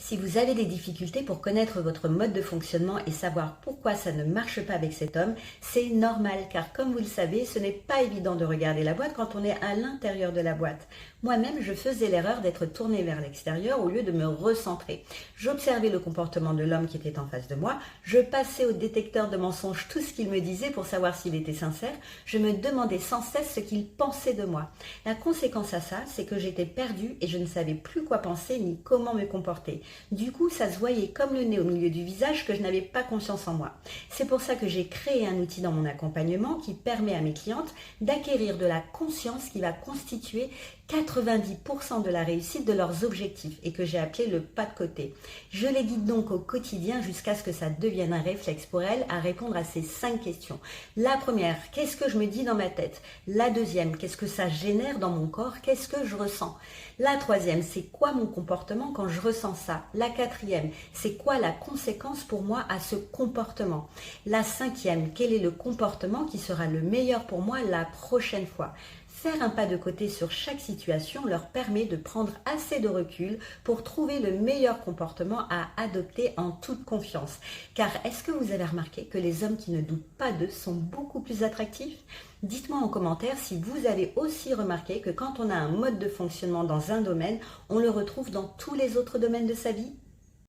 Si vous avez des difficultés pour connaître votre mode de fonctionnement et savoir pourquoi ça ne marche pas avec cet homme, c'est normal car comme vous le savez, ce n'est pas évident de regarder la boîte quand on est à l'intérieur de la boîte. Moi-même, je faisais l'erreur d'être tournée vers l'extérieur au lieu de me recentrer. J'observais le comportement de l'homme qui était en face de moi, je passais au détecteur de mensonges tout ce qu'il me disait pour savoir s'il était sincère, je me demandais sans cesse ce qu'il pensait de moi. La conséquence à ça, c'est que j'étais perdue et je ne savais plus quoi penser ni comment me comporter. Du coup, ça se voyait comme le nez au milieu du visage que je n'avais pas confiance en moi. C'est pour ça que j'ai créé un outil dans mon accompagnement qui permet à mes clientes d'acquérir de la conscience qui va constituer 90% de la réussite de leurs objectifs et que j'ai appelé le pas de côté. Je les guide donc au quotidien jusqu'à ce que ça devienne un réflexe pour elles à répondre à ces 5 questions. La première, qu'est-ce que je me dis dans ma tête? La deuxième, qu'est-ce que ça génère dans mon corps? Qu'est-ce que je ressens? La troisième, c'est quoi mon comportement quand je ressens ça? La quatrième, c'est quoi la conséquence pour moi à ce comportement? La cinquième, quel est le comportement qui sera le meilleur pour moi la prochaine fois? Faire un pas de côté sur chaque situation leur permet de prendre assez de recul pour trouver le meilleur comportement à adopter en toute confiance. Car est-ce que vous avez remarqué que les hommes qui ne doutent pas d'eux sont beaucoup plus attractifs? Dites-moi en commentaire si vous avez aussi remarqué que quand on a un mode de fonctionnement dans un domaine, on le retrouve dans tous les autres domaines de sa vie.